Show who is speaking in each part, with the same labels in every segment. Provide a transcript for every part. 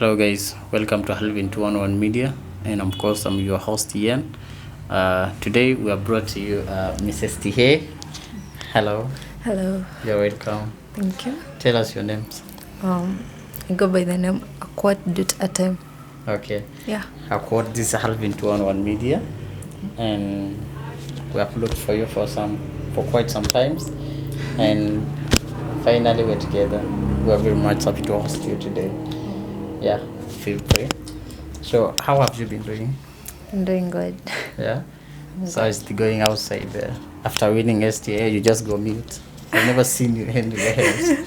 Speaker 1: Hello guys, welcome to Halvin 211 Media, and of course I'm your host Ian. Today we are brought to you Miss STA. Hello.
Speaker 2: Hello.
Speaker 1: You're welcome.
Speaker 2: Thank you.
Speaker 1: Tell us your names.
Speaker 2: I go by the name Akuot.
Speaker 1: Okay.
Speaker 2: Yeah.
Speaker 1: Akuot, this is Halvin 211 Media, and we have looked for you for quite some times, and finally we're together. We are very much happy to host you today. Yeah, feel free. So, how have you been doing?
Speaker 2: I'm doing good.
Speaker 1: Yeah. So it's going outside there. After winning STA, you just go mute. I've never seen you anywhere else.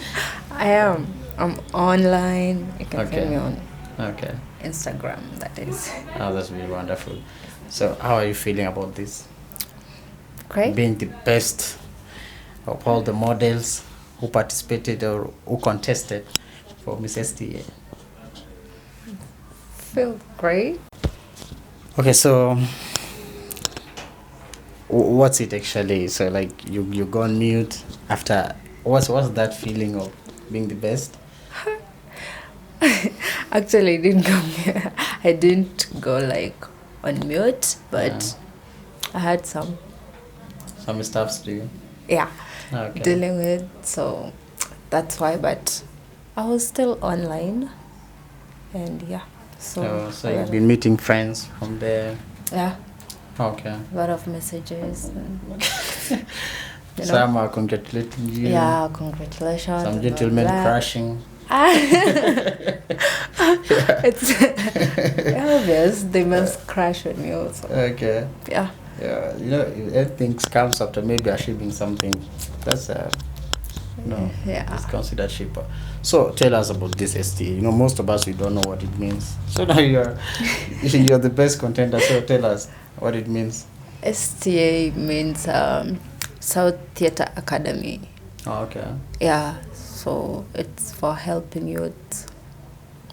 Speaker 2: I am. I'm online. You can
Speaker 1: Okay.
Speaker 2: find me on
Speaker 1: Okay.
Speaker 2: Instagram, that is.
Speaker 1: Oh, that's really wonderful. So, how are you feeling about this?
Speaker 2: Great.
Speaker 1: Being the best of all the models who participated or who contested for Miss STA.
Speaker 2: Feel great.
Speaker 1: Okay, so what's it actually? So like you go on mute after what's that feeling of being the best?
Speaker 2: Actually, I didn't go like on mute, but I had some
Speaker 1: stuffs to you. Okay.
Speaker 2: dealing with, so that's why. But I was still online, and yeah.
Speaker 1: So you've been meeting friends from there.
Speaker 2: Yeah.
Speaker 1: Okay.
Speaker 2: A lot of messages. And,
Speaker 1: Some are congratulating you.
Speaker 2: Yeah, congratulations.
Speaker 1: Some gentlemen crashing.
Speaker 2: It's obvious they must crash on you also.
Speaker 1: Okay.
Speaker 2: Yeah.
Speaker 1: Yeah, everything comes after maybe achieving something. That's it's considered cheaper. So tell us about this STA. Most of us we don't know what it means. So now you're the best contender. So tell us what it means.
Speaker 2: STA means South Theatre Academy.
Speaker 1: Oh, okay.
Speaker 2: Yeah, so it's for helping youth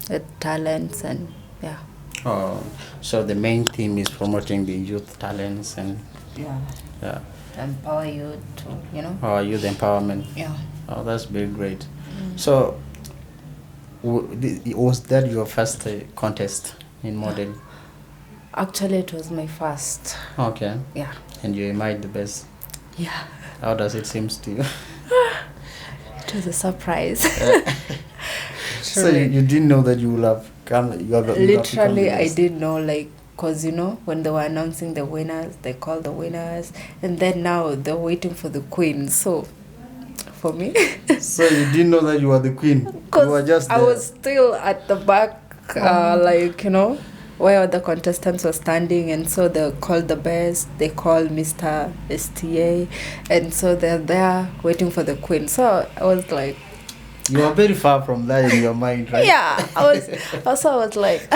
Speaker 2: with talents and yeah.
Speaker 1: Oh, so the main theme is promoting the youth talents and
Speaker 2: yeah, empower you to
Speaker 1: youth empowerment.
Speaker 2: Yeah.
Speaker 1: Oh, that's very great. So was that your first contest in modeling?
Speaker 2: Actually, it was my first.
Speaker 1: Okay.
Speaker 2: Yeah.
Speaker 1: And you made the best.
Speaker 2: Yeah.
Speaker 1: How does it seem to you?
Speaker 2: It was a surprise.
Speaker 1: So you didn't know that you will have come.
Speaker 2: Literally, I didn't know, because when they were announcing the winners, they called the winners, and then now they're waiting for the queen. So, for me,
Speaker 1: so you didn't know that you were the queen. You were just there.
Speaker 2: I was still at the back, where the contestants were standing, and so they called the best. They called Mr. STA, and so they're there waiting for the queen. So I was like,
Speaker 1: you are very far from that in your mind, right?
Speaker 2: Yeah, I was like,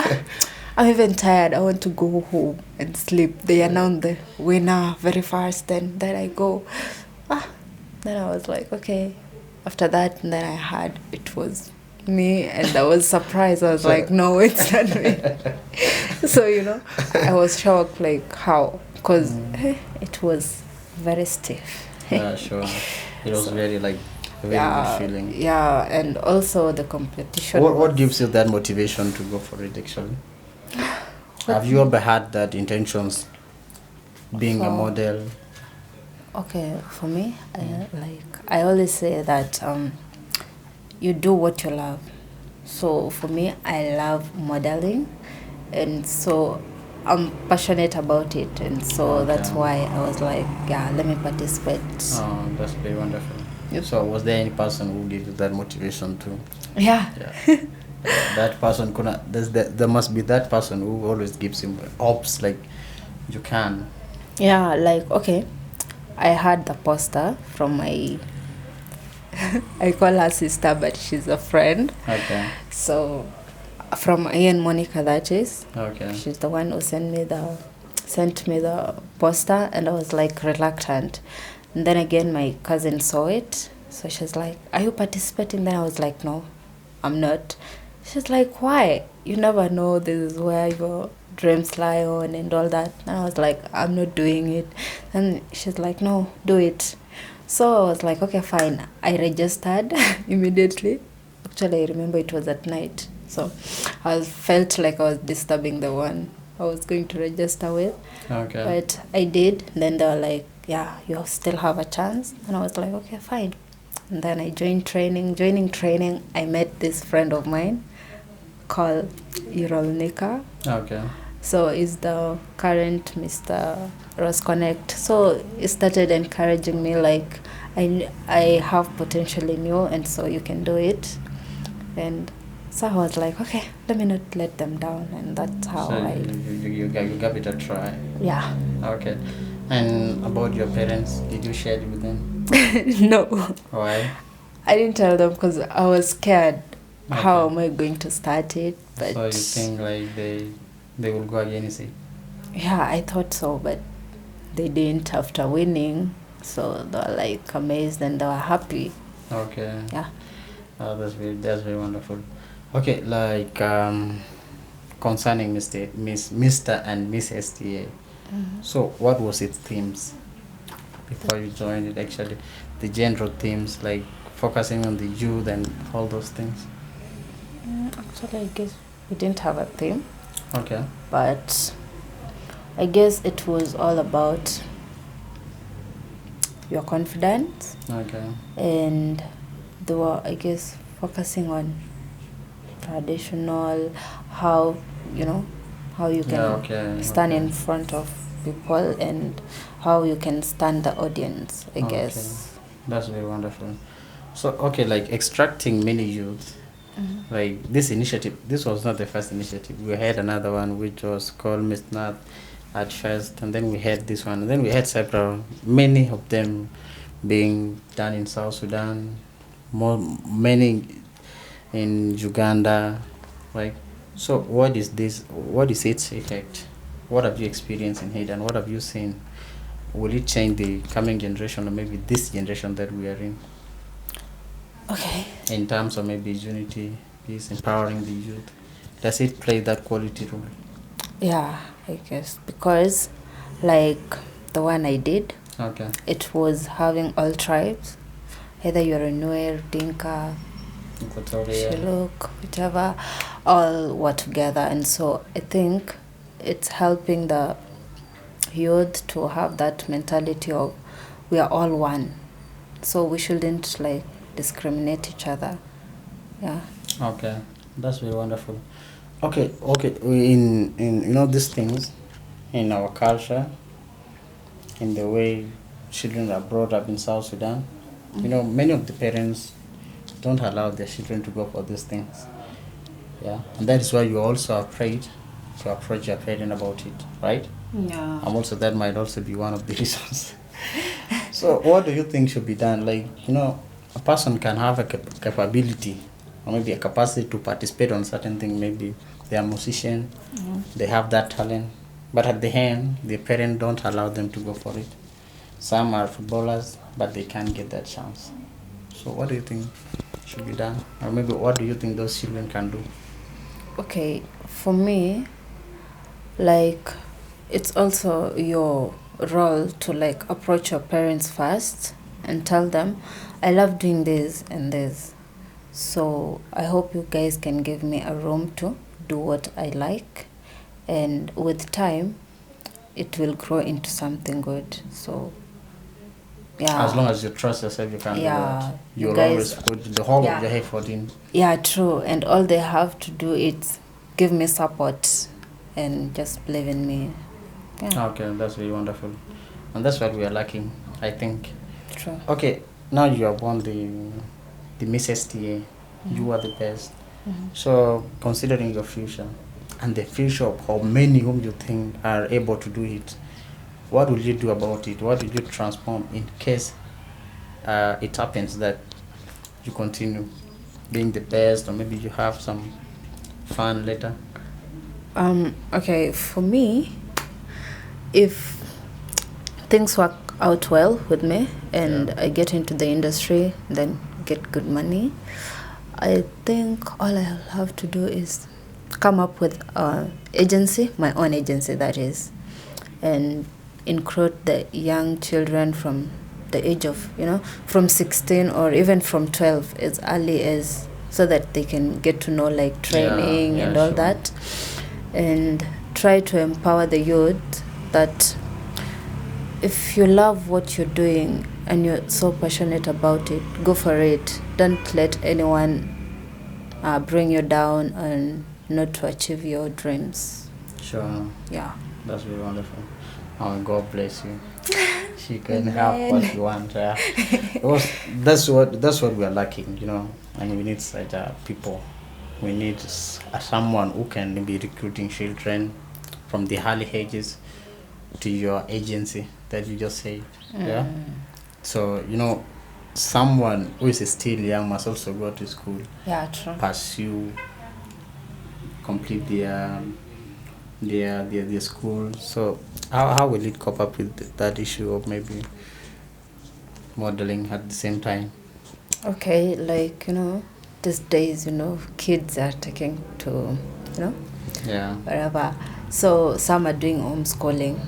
Speaker 2: I'm even tired. I want to go home and sleep. They announced the winner very fast, then I go. Then I was like, okay. After that, and then I heard it was me, and I was surprised. I was like, no, it's not me. So I was shocked, like how, because it was very stiff.
Speaker 1: Yeah, sure. It was very very good feeling.
Speaker 2: Yeah, and also the competition.
Speaker 1: What gives you that motivation to go for it actually? Have you ever had that intentions being a model?
Speaker 2: Okay, for me, I always say that you do what you love. So for me, I love modeling, and so I'm passionate about it, and so that's why I was like, yeah, let me participate.
Speaker 1: Oh, that's very wonderful. Yep. So was there any person who gave you that motivation too?
Speaker 2: Yeah.
Speaker 1: That person there must be that person who always gives him hopes, like you can.
Speaker 2: Yeah, okay, I had the poster from my I call her sister, but she's a friend.
Speaker 1: Okay.
Speaker 2: So from Ian Monica, that is.
Speaker 1: Okay.
Speaker 2: She's the one who sent me the poster, and I was reluctant. And then again, my cousin saw it, so she's like, "Are you participating?" Then I was like, "No, I'm not." She's like, "Why? You never know. This is where your dreams lie on and all that." And I was like, "I'm not doing it." And she's like, "No, do it." So I was like, okay, fine. I registered immediately. Actually, I remember it was at night. So I felt like I was disturbing the one I was going to register with.
Speaker 1: Okay.
Speaker 2: But I did. Then they were like, yeah, you still have a chance. And I was like, okay, fine. And then I joined training. Joining training, I met this friend of mine called Irolnika.
Speaker 1: Okay.
Speaker 2: So he's the current Mr. Ross Connect. So he started encouraging me like, I have potential in you, and so you can do it. And so I was like, okay, let me not let them down, and that's how
Speaker 1: So
Speaker 2: I.
Speaker 1: you gave it a try.
Speaker 2: Yeah.
Speaker 1: Okay. And about your parents, did you share it with them?
Speaker 2: No.
Speaker 1: Why?
Speaker 2: I didn't tell them because I was scared.
Speaker 1: Okay.
Speaker 2: How am I going to start it? But
Speaker 1: So you think like they will go against it?
Speaker 2: yeah, I thought so, but they didn't after winning. So they were like amazed and they were happy.
Speaker 1: Okay.
Speaker 2: Yeah.
Speaker 1: That's very wonderful. Okay, like concerning Mr. and Miss STA. So what was its themes before you joined it actually? The general themes like focusing on the youth and all those things.
Speaker 2: Actually, I guess we didn't have a theme,
Speaker 1: Okay.
Speaker 2: but I guess it was all about your confidence,
Speaker 1: Okay.
Speaker 2: and they were, I guess, focusing on traditional, how how you can
Speaker 1: okay.
Speaker 2: stand
Speaker 1: Okay.
Speaker 2: in front of people and how you can stand the audience, I
Speaker 1: Okay.
Speaker 2: guess.
Speaker 1: That's very wonderful. So okay, like extracting many youth. Like this initiative, this was not the first initiative. We had another one which was called Miss Nath at first, and then we had this one, and then we had several, many of them being done in South Sudan, many in Uganda, like. So what is this? What is its effect? What have you experienced in Haiti, and what have you seen? Will it change the coming generation, or maybe this generation that we are in?
Speaker 2: Okay.
Speaker 1: In terms of maybe unity, peace, empowering the youth, does it play that quality role?
Speaker 2: Yeah, I guess because like the one I did,
Speaker 1: Okay.
Speaker 2: it was having all tribes, either you're a Nuer, Dinka,
Speaker 1: Equatoria.
Speaker 2: Shiluk, whichever, all were together. And so I think it's helping the youth to have that mentality of we are all one. So we shouldn't like discriminate each other. Yeah.
Speaker 1: Okay, that's very wonderful. Okay, in these things, in our culture, in the way children are brought up in South Sudan, many of the parents don't allow their children to go for these things. Yeah, and that is why you're also afraid to approach your parent about it, right?
Speaker 2: Yeah.
Speaker 1: And also that might also be one of the reasons. So what do you think should be done? Like, a person can have a capability or maybe a capacity to participate on certain things. Maybe they are musician, they have that talent, but at the end, the parents don't allow them to go for it. Some are footballers, but they can't get that chance. So what do you think should be done? Or maybe what do you think those children can do?
Speaker 2: Okay, for me, like, it's also your role to like approach your parents first and tell them, I love doing this and this. So I hope you guys can give me a room to do what I like. And with time, it will grow into something good. So, yeah.
Speaker 1: As long as you trust yourself, you can do
Speaker 2: Yeah,
Speaker 1: that.
Speaker 2: you
Speaker 1: You'll
Speaker 2: guys-
Speaker 1: always put the whole
Speaker 2: Yeah.
Speaker 1: of your effort in.
Speaker 2: Yeah, true. And all they have to do is give me support and just believe in me. Yeah,
Speaker 1: Okay, that's very wonderful. And that's what we are lacking, I think.
Speaker 2: true.
Speaker 1: Okay, now you have won the Miss STA. You are the best. So, considering your future and the future of how many whom you think are able to do it, what will you do about it? What will you transform in case it happens that you continue being the best, or maybe you have some fun later?
Speaker 2: Okay, for me, if things work out well with me and
Speaker 1: Yeah.
Speaker 2: I get into the industry, then get good money, I think all I'll have to do is come up with an agency, my own agency that is, and include the young children from the age of, from 16 or even from 12, as early as so that they can get to know like training
Speaker 1: Yeah,
Speaker 2: and all
Speaker 1: sure.
Speaker 2: that, and try to empower the youth that if you love what you're doing and you're so passionate about it, go for it. Don't let anyone bring you down and not to achieve your dreams.
Speaker 1: Sure.
Speaker 2: Yeah.
Speaker 1: That's really wonderful. Oh, God bless you. She can have what you want. Because that's what we are lacking, you know. And we need such people. We need someone who can be recruiting children from the early ages to your agency that you just said. Yeah. So you know, someone who is still young must also go to school,
Speaker 2: Yeah, true.
Speaker 1: pursue, complete their school. So how will it cope up with that issue of maybe modeling at the same time?
Speaker 2: Okay, like, these days, kids are taking to,
Speaker 1: Yeah.
Speaker 2: wherever. So some are doing homeschooling.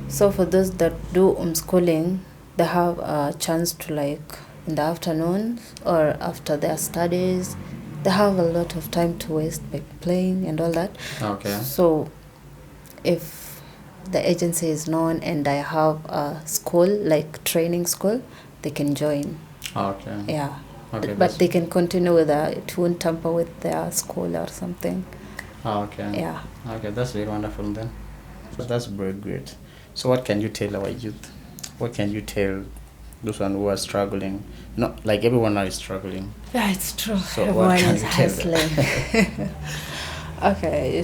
Speaker 2: So for those that do homeschooling, they have a chance to, like, in the afternoon or after their studies, they have a lot of time to waste by playing and all that.
Speaker 1: Okay.
Speaker 2: So if the agency is known and I have a school, like training school, they can join.
Speaker 1: Okay.
Speaker 2: Yeah.
Speaker 1: Okay,
Speaker 2: But
Speaker 1: that's-
Speaker 2: they can continue with it won't tamper with their school or something.
Speaker 1: Okay.
Speaker 2: Yeah.
Speaker 1: Okay, that's very wonderful then. That's very great. So what can you tell our youth? What can you tell those one who are struggling? No, like everyone now is struggling.
Speaker 2: Yeah, it's true.
Speaker 1: So
Speaker 2: Everyone
Speaker 1: what can
Speaker 2: is
Speaker 1: you tell them?
Speaker 2: hustling. Okay,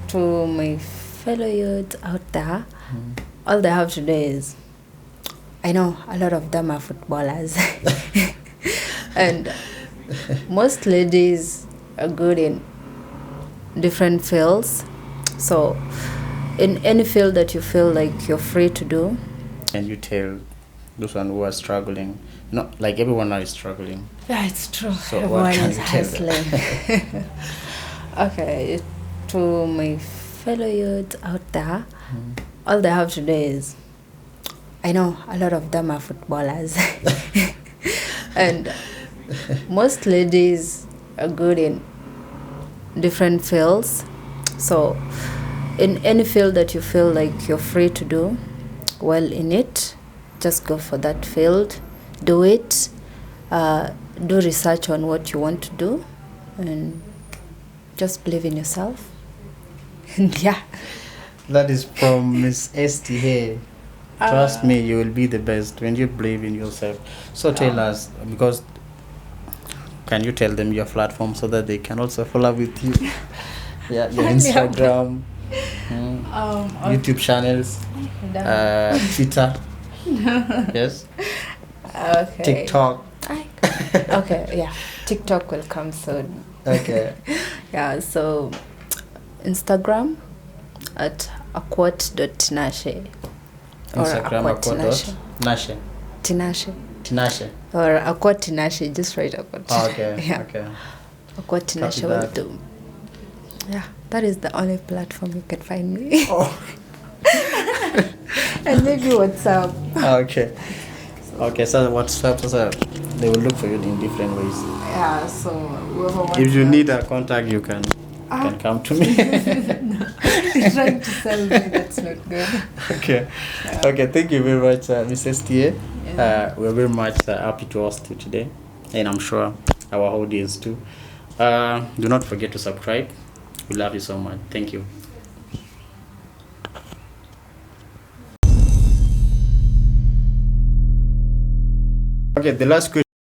Speaker 2: to my fellow youth out there, all they have to do is, I know a lot of them are footballers. And most ladies are good in different fields. So in any field that you feel like you're free to do.
Speaker 1: Can you tell those one who are struggling? No, like everyone now is struggling.
Speaker 2: Yeah, it's true.
Speaker 1: So
Speaker 2: Everyone
Speaker 1: what can
Speaker 2: is
Speaker 1: you tell them?
Speaker 2: hustling. Okay, to my fellow youth out there, all they have to do is, I know a lot of them are footballers. And most ladies are good in different fields. So in any field that you feel like you're free to do well in it, just go for that field, do it, do research on what you want to do, and just believe in yourself. And yeah.
Speaker 1: That is from Miss STA. Trust me, you will be the best when you believe in yourself. So tell us, because can you tell them your platform so that they can also follow with you? Yeah, your Instagram, YouTube channels, Twitter, yes,
Speaker 2: Okay.
Speaker 1: TikTok.
Speaker 2: Okay, yeah. TikTok will come soon.
Speaker 1: Okay.
Speaker 2: Yeah, so Instagram at akuot.tinashe.
Speaker 1: Instagram
Speaker 2: Akuot
Speaker 1: Nashe.
Speaker 2: Tinashe.
Speaker 1: Tinashe.
Speaker 2: Or Akuot Tinashe, just write Akuot.
Speaker 1: Okay.
Speaker 2: Yeah.
Speaker 1: Okay.
Speaker 2: Akuot Tinashe
Speaker 1: Copy
Speaker 2: will
Speaker 1: that.
Speaker 2: do. Yeah, that is the only platform you can find me.
Speaker 1: Oh.
Speaker 2: And maybe WhatsApp.
Speaker 1: Okay. Okay. So WhatsApp, so they will look for you in different ways.
Speaker 2: Yeah, so whoever
Speaker 1: If you
Speaker 2: WhatsApp-
Speaker 1: need a contact, you can come to me.
Speaker 2: trying to sell me, that's not good.
Speaker 1: Okay. Okay. Thank you very much, Miss STA. We're very much happy to host you today, and I'm sure our audience too. Do not forget to subscribe. We love you so much. Thank you. Okay. The last question.